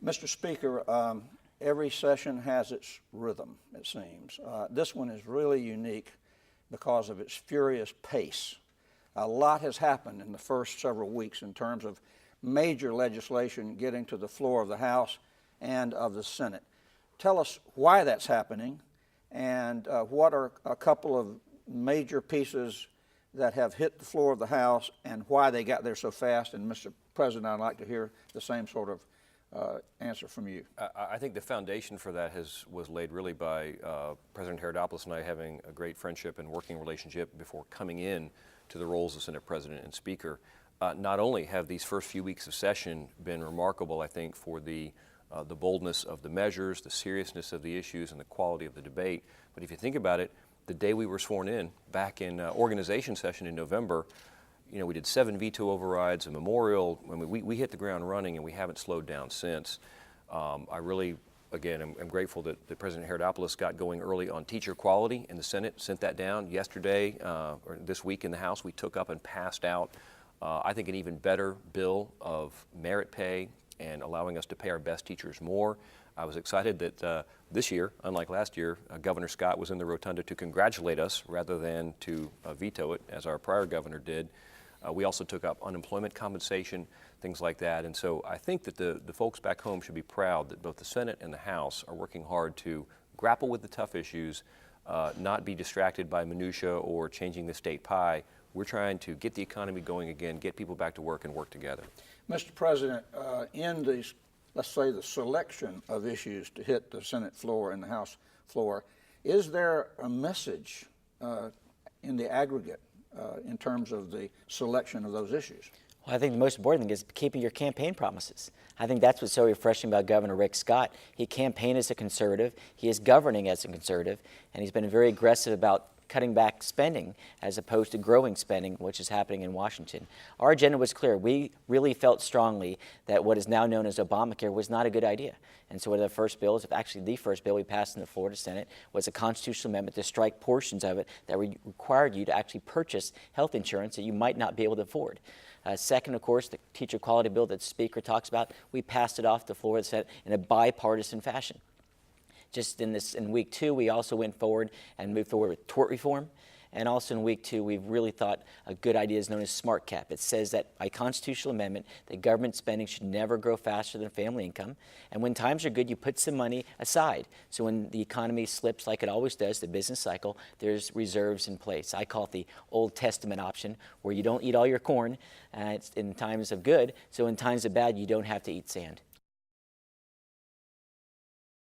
Mr. Speaker, every session has its rhythm, it seems. This one is really unique because of its furious pace. A lot has happened in the first several weeks in terms of major legislation getting to the floor of the House and of the Senate. Tell us why that's happening and what are a couple of major pieces that have hit the floor of the House and why they got there so fast. And Mr. President, I'd like to hear the same sort of answer from you. I think the foundation for that was laid really by President Haridopolos and I having a great friendship and working relationship before coming in to the roles of Senate President and Speaker. Not only have these first few weeks of session been remarkable, I think, for the boldness of the measures, the seriousness of the issues, and the quality of the debate, but if you think about it, the day we were sworn in, back in organization session in November, we did 7 veto overrides, a memorial. I mean, we hit the ground running, and we haven't slowed down since. I really, again, am grateful that President Haridopolos got going early on teacher quality in the Senate, sent that down yesterday, or this week in the House. We took up and passed out, I think, an even better bill of merit pay and allowing us to pay our best teachers more. I was excited that this year, unlike last year, Governor Scott was in the rotunda to congratulate us rather than to veto it, as our prior governor did. We also took up unemployment compensation, things like that. And so I think that the folks back home should be proud that both the Senate and the House are working hard to grapple with the tough issues, not be distracted by minutia or changing the state pie. We're trying to get the economy going again, get people back to work and work together. Mr. President, in these, let's say, the selection of issues to hit the Senate floor and the House floor, is there a message in the aggregate in terms of the selection of those issues? Well, I think the most important thing is keeping your campaign promises. I think that's what's so refreshing about Governor Rick Scott. He campaigned as a conservative, he is governing as a conservative, and he's been very aggressive about cutting back spending as opposed to growing spending, which is happening in Washington. Our agenda was clear. We really felt strongly that what is now known as Obamacare was not a good idea. And so one of the first bills, actually the first bill we passed in the Florida Senate, was a constitutional amendment to strike portions of it that required you to actually purchase health insurance that you might not be able to afford. Second, of course, the teacher quality bill that the Speaker talks about, we passed it off the floor of the Senate in a bipartisan fashion. Just in week 2, we also went forward and moved forward with tort reform. And also in week 2, we've really thought a good idea is known as smart cap. It says that by constitutional amendment, that government spending should never grow faster than family income. And when times are good, you put some money aside. So when the economy slips like it always does, the business cycle, there's reserves in place. I call it the Old Testament option, where you don't eat all your corn in times of good, so in times of bad, you don't have to eat sand.